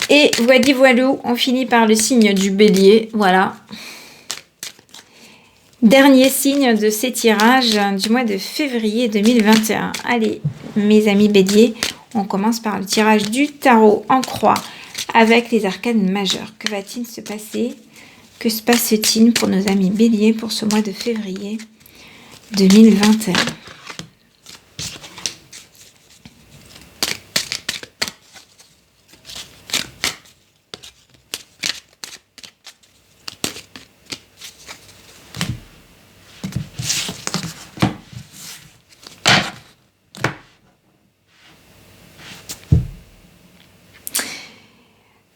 Et voilou, on finit par le signe du bélier. Voilà. Dernier signe de ces tirages du mois de février 2021. Allez, mes amis béliers, on commence par le tirage du tarot en croix avec les arcanes majeures. Que va-t-il se passer? Que se passe-t-il pour nos amis béliers pour ce mois de février 2021?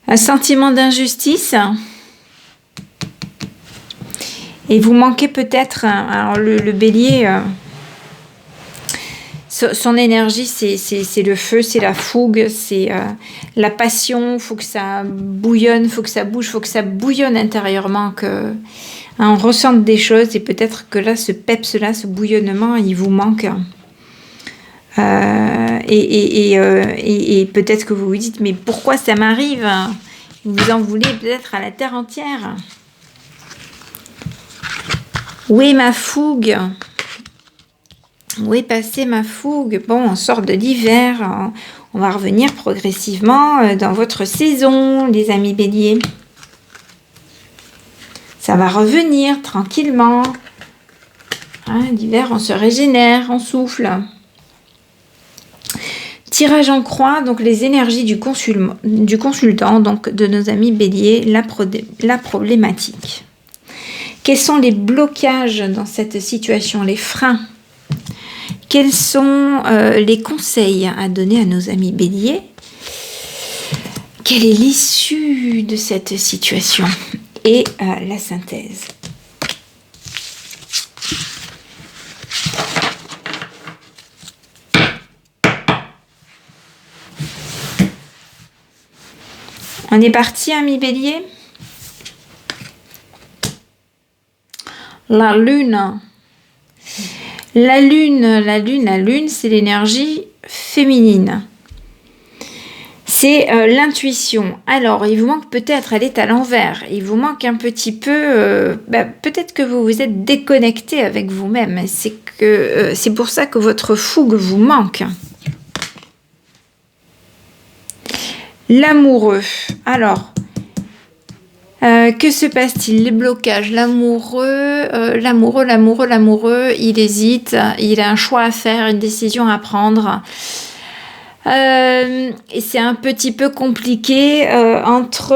Un sentiment d'injustice. Et vous manquez peut-être, alors le bélier, son énergie, c'est le feu, c'est la fougue, c'est la passion, il faut que ça bouillonne, il faut que ça bouge, il faut que ça bouillonne intérieurement, on ressente des choses, et peut-être que là, ce peps-là, ce bouillonnement, il vous manque. Et peut-être que vous vous dites, mais pourquoi ça m'arrive? Vous en voulez peut-être à la terre entière. Où est ma fougue? Où est passée ma fougue? Bon, on sort de l'hiver, on va revenir progressivement dans votre saison, les amis béliers. Ça va revenir tranquillement. Hein, l'hiver, on se régénère, on souffle. Tirage en croix, donc les énergies du consultant, donc de nos amis béliers, la problématique. Quels sont les blocages dans cette situation, les freins? Quels sont les conseils à donner à nos amis béliers? Quelle est l'issue de cette situation? Et la synthèse. On est parti, amis bélier. La lune. La lune, c'est l'énergie féminine. C'est l'intuition. Alors, il vous manque peut-être, elle est à l'envers. Il vous manque un petit peu, peut-être que vous vous êtes déconnecté avec vous-même. C'est pour ça que votre fougue vous manque. L'amoureux. Alors, que se passe-t-il? Les blocages. L'amoureux, il hésite, il a un choix à faire, une décision à prendre. Et c'est un petit peu compliqué entre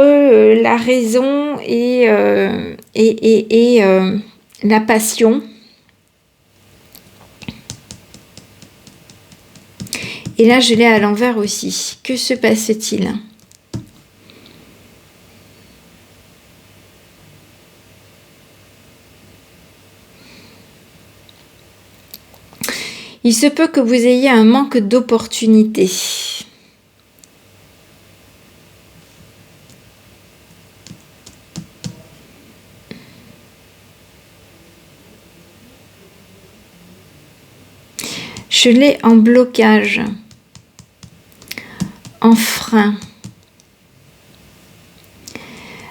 la raison et la passion. Et là, je l'ai à l'envers aussi. Que se passe-t-il? Il se peut que vous ayez un manque d'opportunités. Je l'ai en blocage, en frein.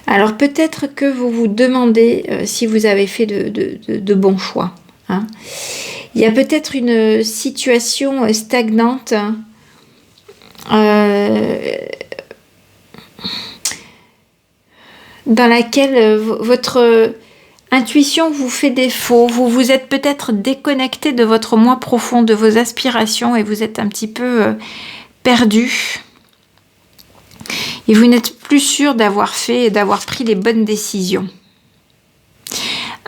Alors peut-être que vous vous demandez si vous avez fait de bons choix. Hein. Il y a peut-être une situation stagnante dans laquelle votre intuition vous fait défaut. Vous vous êtes peut-être déconnecté de votre moi profond, de vos aspirations, et vous êtes un petit peu perdu. Et vous n'êtes plus sûr d'avoir fait et d'avoir pris les bonnes décisions.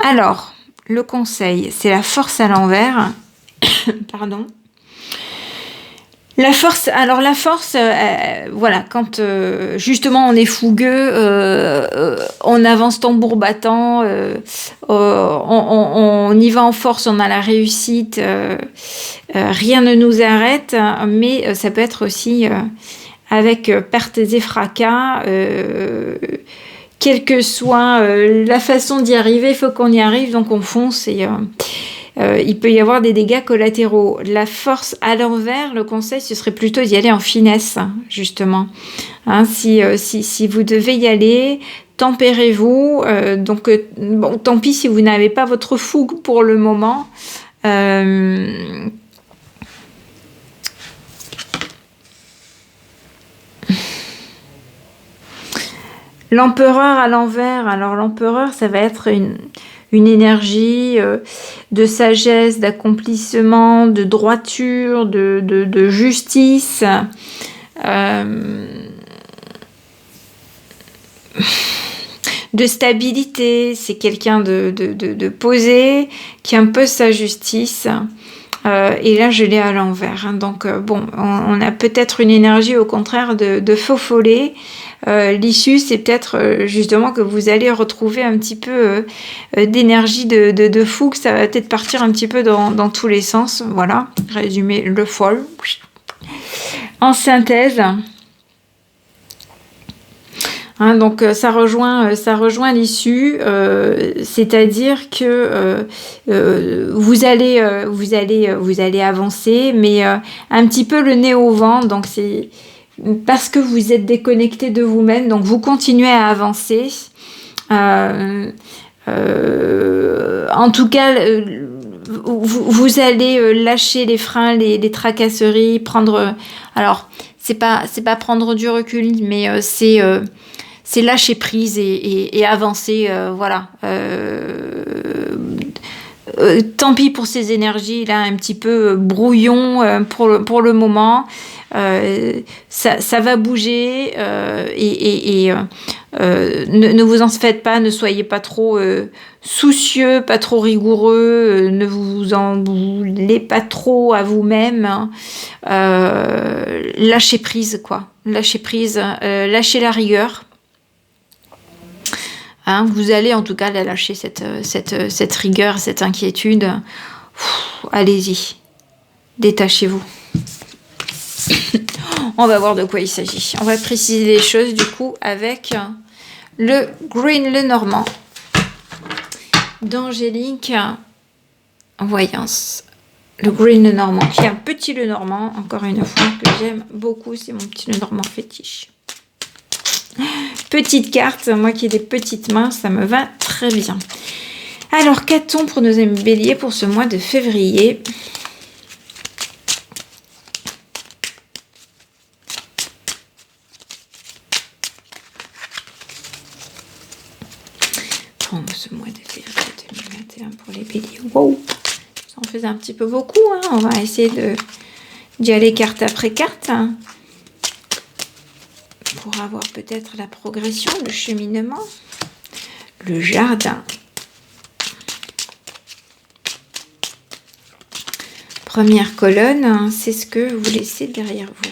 Alors, le conseil, c'est la force à l'envers. Pardon. La force, alors la force, voilà, quand justement on est fougueux, on avance tambour battant, on y va en force, on a la réussite, rien ne nous arrête, mais ça peut être aussi avec pertes et fracas, quelle que soit la façon d'y arriver, il faut qu'on y arrive, donc on fonce et il peut y avoir des dégâts collatéraux. La force à l'envers, le conseil, ce serait plutôt d'y aller en finesse, justement. Hein, si vous devez y aller, tempérez-vous. Bon, tant pis si vous n'avez pas votre fougue pour le moment. L'empereur à l'envers, alors l'empereur, ça va être une énergie de sagesse, d'accomplissement, de droiture, de justice, de stabilité. C'est quelqu'un de posé, qui impose sa justice. Et là, je l'ai à l'envers. Hein. Donc, bon, on a peut-être une énergie, au contraire, de faux follet. L'issue, c'est peut-être justement que vous allez retrouver un petit peu d'énergie de fou, que ça va peut-être partir un petit peu dans tous les sens. Voilà, résumé le folle. En synthèse, hein, donc ça rejoint l'issue, c'est-à-dire que vous allez avancer, mais un petit peu le nez au vent. Donc c'est parce que vous êtes déconnecté de vous-même, donc vous continuez à avancer. En tout cas, vous allez lâcher les freins, les tracasseries, prendre. Alors, c'est pas prendre du recul, mais c'est lâcher prise et avancer. Voilà. Tant pis pour ces énergies là, un petit peu brouillon pour le moment. Ça va bouger ne vous en faites pas, ne soyez pas trop soucieux, pas trop rigoureux, ne vous en voulez pas trop à vous-même. Lâchez prise, quoi. Lâchez prise, lâchez la rigueur. Hein, vous allez en tout cas la lâcher, cette rigueur, cette inquiétude. Allez-y, détachez-vous. On va voir de quoi il s'agit. On va préciser les choses du coup avec le Green Lenormand d'Angélique Voyance. Le Green Lenormand, qui est un petit Lenormand, encore une fois, que j'aime beaucoup. C'est mon petit Lenormand fétiche. Petite carte, moi qui ai des petites mains, ça me va très bien. Alors, qu'a-t-on pour nos amis béliers pour ce mois de février ? Pour ce mois de février 2021 pour les béliers. Wow, ça en faisait un petit peu beaucoup. Hein. On va essayer d'y aller carte après carte. Hein. Pour avoir peut-être la progression, le cheminement, le jardin. Première colonne, c'est ce que vous laissez derrière vous.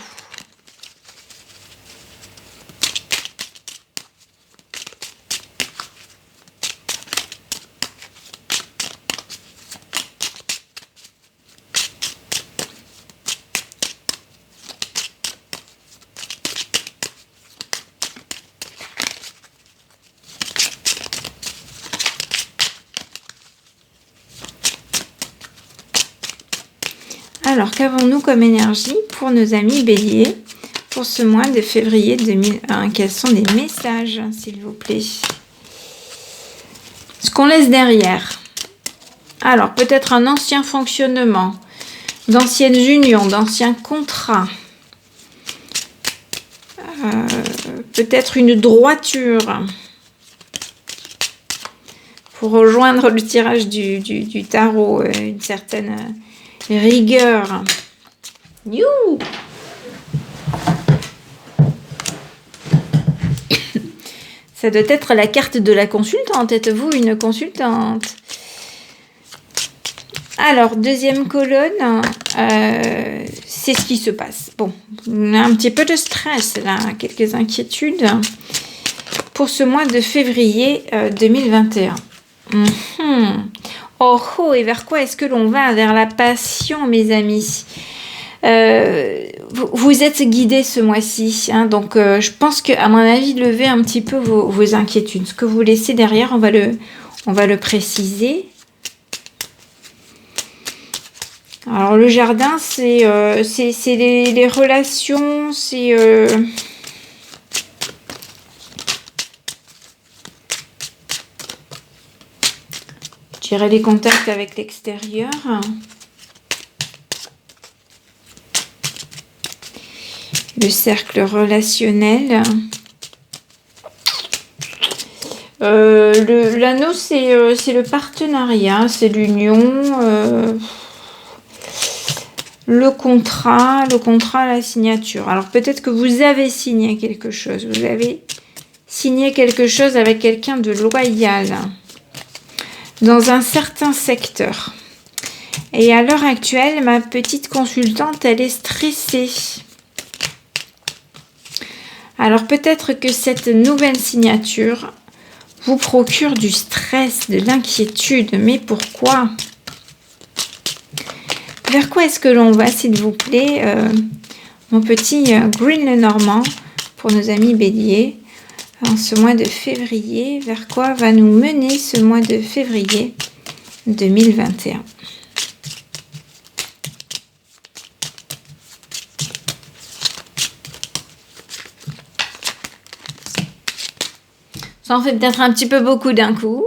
Alors, qu'avons-nous comme énergie pour nos amis béliers pour ce mois de février 2001? Quels sont les messages, s'il vous plaît? Ce qu'on laisse derrière. Alors, peut-être un ancien fonctionnement, d'anciennes unions, d'anciens contrats. Peut-être une droiture. Pour rejoindre le tirage du tarot, une certaine... rigueur. You. Ça doit être la carte de la consultante. Êtes-vous une consultante? Alors, deuxième colonne, c'est ce qui se passe. Bon, on a un petit peu de stress là, quelques inquiétudes pour ce mois de février 2021. Oh, et vers quoi est-ce que l'on va? Vers la passion, mes amis. Vous êtes guidés ce mois-ci. Hein, donc, je pense qu'à mon avis, levez un petit peu vos inquiétudes. Ce que vous laissez derrière, on va le préciser. Alors le jardin, c'est les relations, c'est... je dirais les contacts avec l'extérieur. Le cercle relationnel. L'anneau, c'est le partenariat, c'est l'union, le contrat, la signature. Alors peut-être que vous avez signé quelque chose. Vous avez signé quelque chose avec quelqu'un de loyal dans un certain secteur. Et à l'heure actuelle, ma petite consultante, elle est stressée. Alors peut-être que cette nouvelle signature vous procure du stress, de l'inquiétude. Mais pourquoi? Vers quoi est-ce que l'on va, s'il vous plaît, mon petit Green Lenormand, pour nos amis béliers, en ce mois de février? Vers quoi va nous mener ce mois de février 2021? Ça en fait peut-être un petit peu beaucoup d'un coup.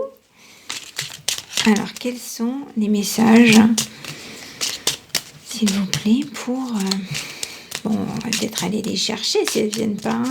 Alors, quels sont les messages, s'il vous plaît, pour... bon, on va peut-être aller les chercher si elles ne viennent pas.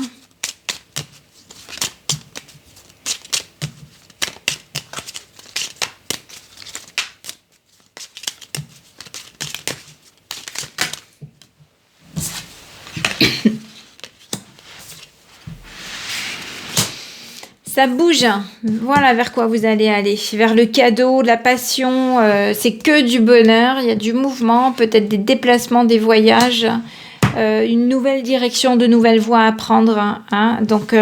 Ça bouge, voilà vers quoi vous allez aller, vers le cadeau, la passion, c'est que du bonheur, il y a du mouvement, peut-être des déplacements, des voyages, une nouvelle direction, de nouvelles voies à prendre. Hein. Donc,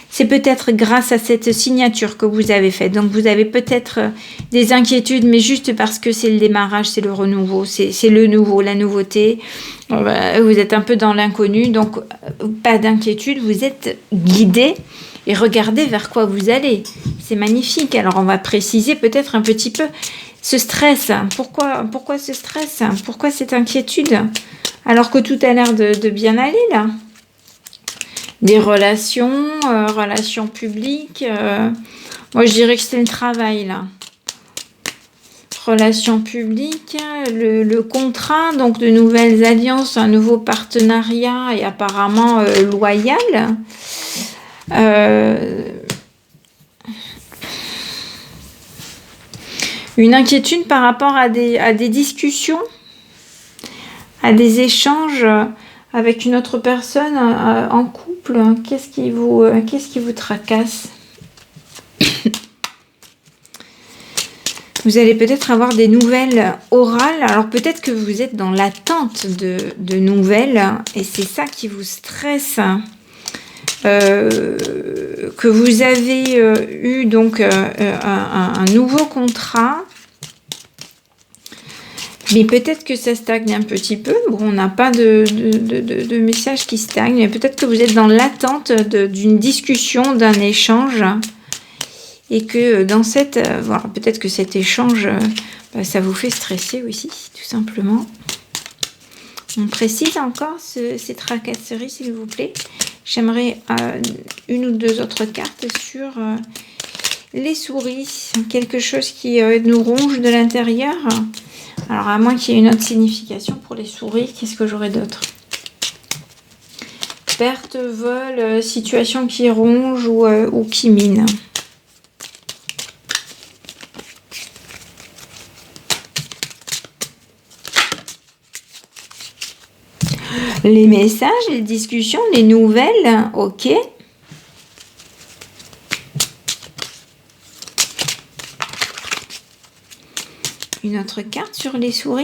c'est peut-être grâce à cette signature que vous avez faite. Donc, vous avez peut-être des inquiétudes, mais juste parce que c'est le démarrage, c'est le renouveau, c'est le nouveau, la nouveauté. Vous êtes un peu dans l'inconnu, donc pas d'inquiétude, vous êtes guidé. Et regardez vers quoi vous allez. C'est magnifique. Alors, on va préciser peut-être un petit peu ce stress. Pourquoi ce stress? Pourquoi cette inquiétude? Alors que tout a l'air de bien aller, là. Des relations, relations publiques. Moi, je dirais que c'est le travail, là. Relations publiques, le contrat, donc de nouvelles alliances, un nouveau partenariat et apparemment loyal. Une inquiétude par rapport à des discussions, à des échanges avec une autre personne en couple. Qu'est-ce qui vous tracasse? Vous allez peut-être avoir des nouvelles orales. Alors peut-être que vous êtes dans l'attente de nouvelles et c'est ça qui vous stresse. Que vous avez eu donc un nouveau contrat, mais peut-être que ça stagne un petit peu. Bon, on n'a pas de message qui stagne, mais peut-être que vous êtes dans l'attente d'une discussion, d'un échange, et que dans cette... voilà, peut-être que cet échange, ça vous fait stresser aussi, tout simplement. On précise encore ces tracasseries, s'il vous plaît. J'aimerais une ou deux autres cartes sur les souris. Quelque chose qui nous ronge de l'intérieur. Alors, à moins qu'il y ait une autre signification pour les souris, qu'est-ce que j'aurais d'autre? Perte, vol, situation qui ronge ou qui mine. Les messages, les discussions, les nouvelles, ok. Une autre carte sur les souris.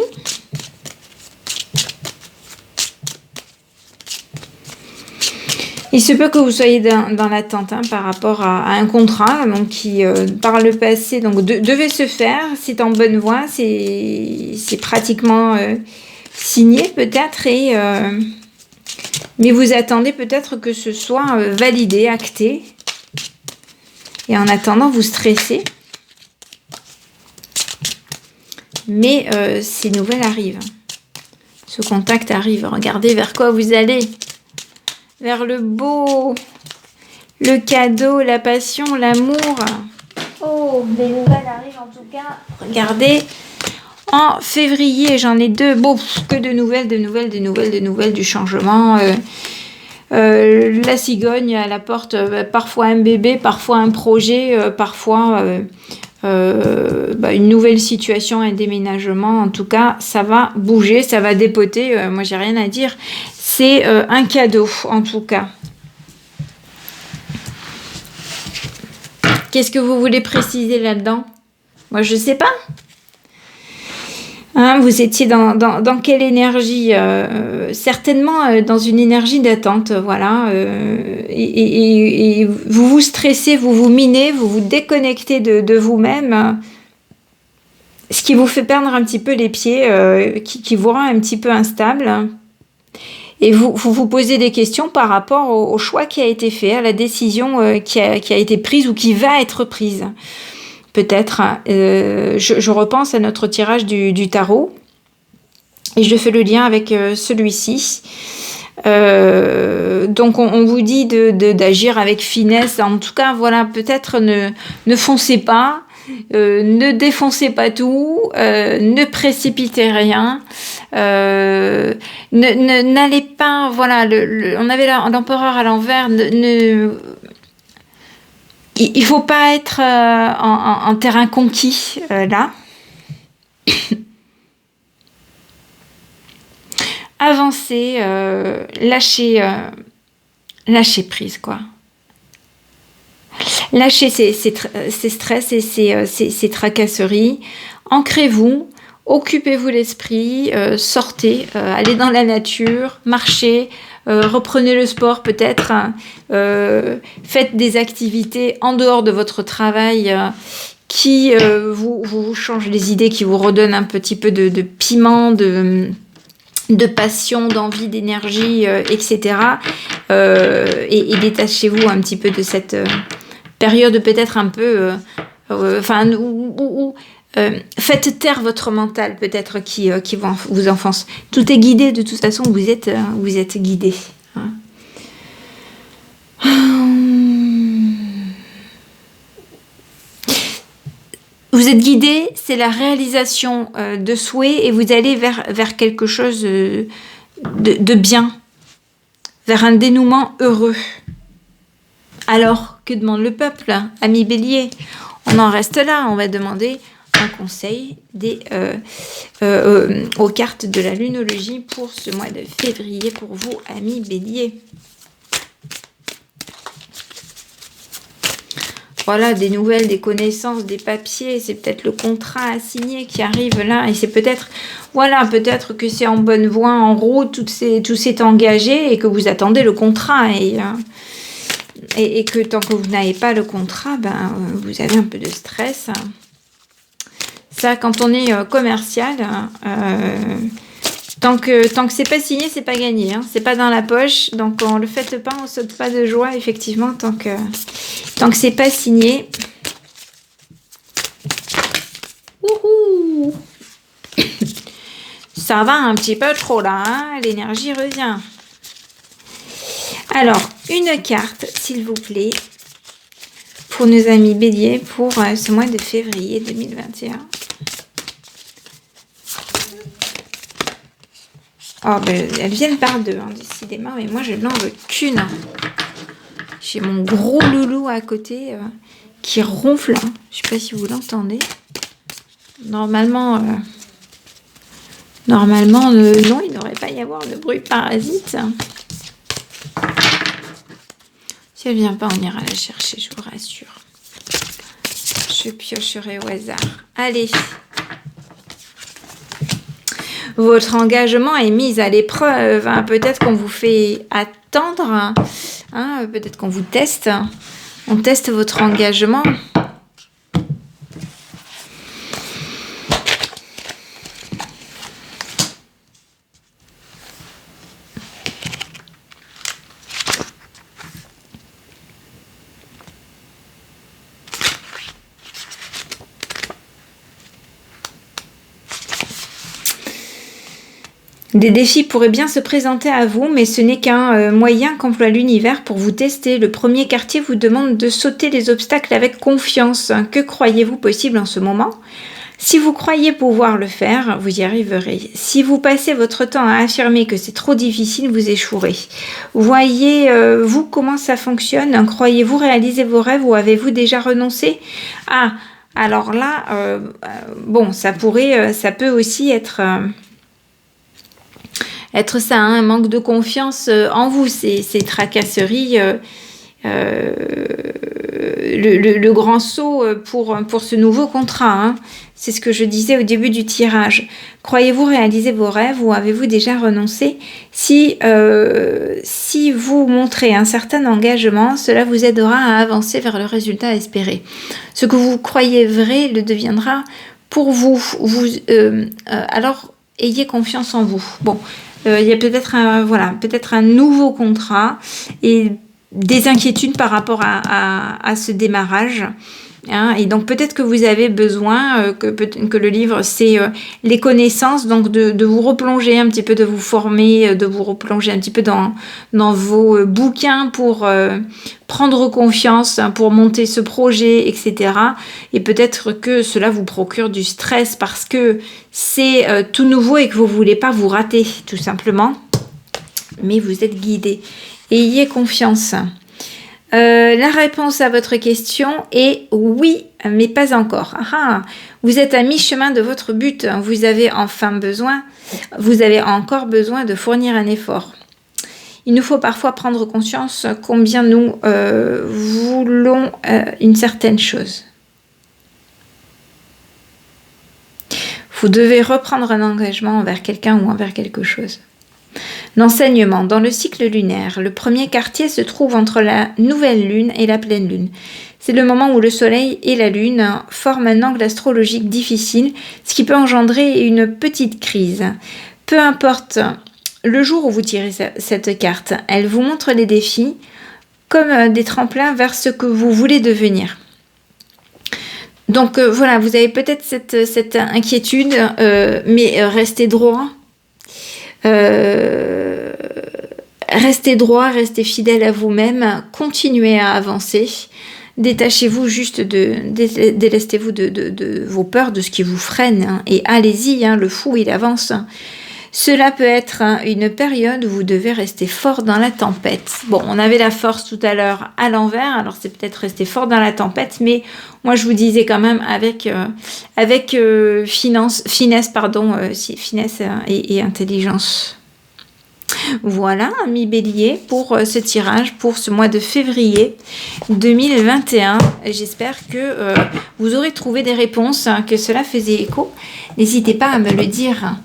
Il se peut que vous soyez dans l'attente par rapport à un contrat donc, qui, par le passé, donc, devait se faire. C'est en bonne voie, c'est pratiquement... signé peut-être, mais vous attendez peut-être que ce soit validé, acté. Et en attendant, vous stressez. Mais ces nouvelles arrivent. Ce contact arrive. Regardez vers quoi vous allez. Vers le beau, le cadeau, la passion, l'amour. Oh, des nouvelles arrivent en tout cas. Regardez. En février, j'en ai 2. Bon, que de nouvelles, du changement. La cigogne à la porte, parfois un bébé, parfois un projet, parfois une nouvelle situation, un déménagement. En tout cas, ça va bouger, ça va dépoter. Moi, j'ai rien à dire. C'est un cadeau, en tout cas. Qu'est-ce que vous voulez préciser là-dedans? Moi, je sais pas. Hein, vous étiez dans quelle énergie? Certainement dans une énergie d'attente, voilà. Et vous vous stressez, vous vous minez, vous vous déconnectez de vous-même, ce qui vous fait perdre un petit peu les pieds, qui vous rend un petit peu instable. Et vous posez des questions par rapport au choix qui a été fait, à la décision qui a été prise ou qui va être prise. Peut-être. Je repense à notre tirage du tarot et je fais le lien avec celui-ci. Donc on vous dit d'agir avec finesse. En tout cas, voilà, peut-être ne foncez pas, ne défoncez pas tout, ne précipitez rien, n'allez pas, voilà, on avait l'empereur à l'envers, il faut pas être en terrain conquis là. Avancez, lâchez prise, quoi. Lâchez ces stress et ces tracasseries. Ancrez-vous, occupez-vous l'esprit, sortez, allez dans la nature, marchez, reprenez le sport peut-être, faites des activités en dehors de votre travail qui vous changent les idées, qui vous redonnent un petit peu de piment, de passion, d'envie, d'énergie, etc. Et détachez-vous un petit peu de cette période peut-être un peu... faites taire votre mental peut-être qui vous enfonce. Tout est guidé, de toute façon, vous êtes guidé. Hein. Vous êtes guidé, c'est la réalisation de souhaits et vous allez vers quelque chose de bien, vers un dénouement heureux. Alors, que demande le peuple, ami Bélier? On en reste là, on va demander un conseil aux cartes de la lunologie pour ce mois de février pour vous, ami Bélier. Voilà, des nouvelles, des connaissances, des papiers, c'est peut-être le contrat à signer qui arrive là, et c'est peut-être, voilà, peut-être que c'est en bonne voie, en route, tout s'est engagé et que vous attendez le contrat, et que tant que vous n'avez pas le contrat, vous avez un peu de stress. Ça, quand on est commercial, tant que c'est pas signé, c'est pas gagné, hein. C'est pas dans la poche, donc on le fait pas, on saute pas de joie, effectivement, tant que c'est pas signé. Wouhou. Ça va un petit peu trop là, hein, l'énergie revient. Alors, une carte, s'il vous plaît, pour nos amis Bélier pour ce mois de février 2021. Oh, elles viennent par deux, hein, décidément, mais moi je n'en veux qu'une. J'ai mon gros loulou à côté qui ronfle. Hein. Je ne sais pas si vous l'entendez. Normalement, non, il ne devrait pas y avoir de bruit parasite. Si elle ne vient pas, on ira la chercher, je vous rassure. Je piocherai au hasard. Allez. Votre engagement est mis à l'épreuve. Hein. Peut-être qu'on vous fait attendre. Hein. Peut-être qu'on vous teste. On teste votre engagement. Des défis pourraient bien se présenter à vous, mais ce n'est qu'un moyen qu'emploie l'univers pour vous tester. Le premier quartier vous demande de sauter les obstacles avec confiance. Que croyez-vous possible en ce moment ? Si vous croyez pouvoir le faire, vous y arriverez. Si vous passez votre temps à affirmer que c'est trop difficile, vous échouerez. Voyez-vous comment ça fonctionne ? Croyez-vous réaliser vos rêves ou avez-vous déjà renoncé ? Ah, alors là, bon, ça peut aussi être ça, hein, un manque de confiance en vous, ces tracasseries, le grand saut pour ce nouveau contrat, hein. C'est ce que je disais au début du tirage. Croyez-vous réaliser vos rêves ou avez-vous déjà renoncé ? Si vous montrez un certain engagement, cela vous aidera à avancer vers le résultat espéré. Ce que vous croyez vrai le deviendra pour vous. Alors, ayez confiance en vous. Bon, il y a peut-être un nouveau contrat et des inquiétudes par rapport à ce démarrage. Hein, et donc peut-être que vous avez besoin que le livre, c'est les connaissances, donc de vous replonger un petit peu, de vous former, de vous replonger un petit peu dans vos bouquins pour prendre confiance, hein, pour monter ce projet, etc. Et peut-être que cela vous procure du stress parce que c'est tout nouveau et que vous ne voulez pas vous rater, tout simplement. Mais vous êtes guidé. Ayez confiance. La réponse à votre question est oui, mais pas encore. Vous êtes à mi-chemin de votre but. Vous avez encore besoin de fournir un effort. Il nous faut parfois prendre conscience combien nous voulons une certaine chose. Vous devez reprendre un engagement envers quelqu'un ou envers quelque chose. L'enseignement. Dans le cycle lunaire, le premier quartier se trouve entre la nouvelle lune et la pleine lune. C'est le moment où le soleil et la lune forment un angle astrologique difficile, ce qui peut engendrer une petite crise. Peu importe le jour où vous tirez cette carte, elle vous montre les défis comme des tremplins vers ce que vous voulez devenir. Donc voilà, vous avez peut-être cette inquiétude, mais restez droit. Restez droit, restez fidèle à vous-même, continuez à avancer, détachez-vous juste délestez-vous de vos peurs, de ce qui vous freine, hein, et allez-y, hein, le fou il avance. Cela peut être une période où vous devez rester fort dans la tempête. Bon, on avait la force tout à l'heure à l'envers, alors c'est peut-être rester fort dans la tempête, mais moi je vous disais quand même avec finesse et intelligence. Voilà, amis bélier, pour ce tirage, pour ce mois de février 2021. J'espère que vous aurez trouvé des réponses, que cela faisait écho. N'hésitez pas à me le dire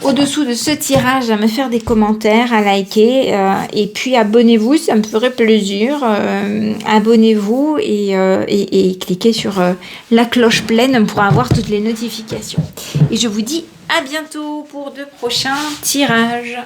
au-dessous de ce tirage, à me faire des commentaires, à liker, et puis abonnez-vous, ça me ferait plaisir. Abonnez-vous et cliquez sur la cloche pleine pour avoir toutes les notifications. Et je vous dis à bientôt pour de prochains tirages.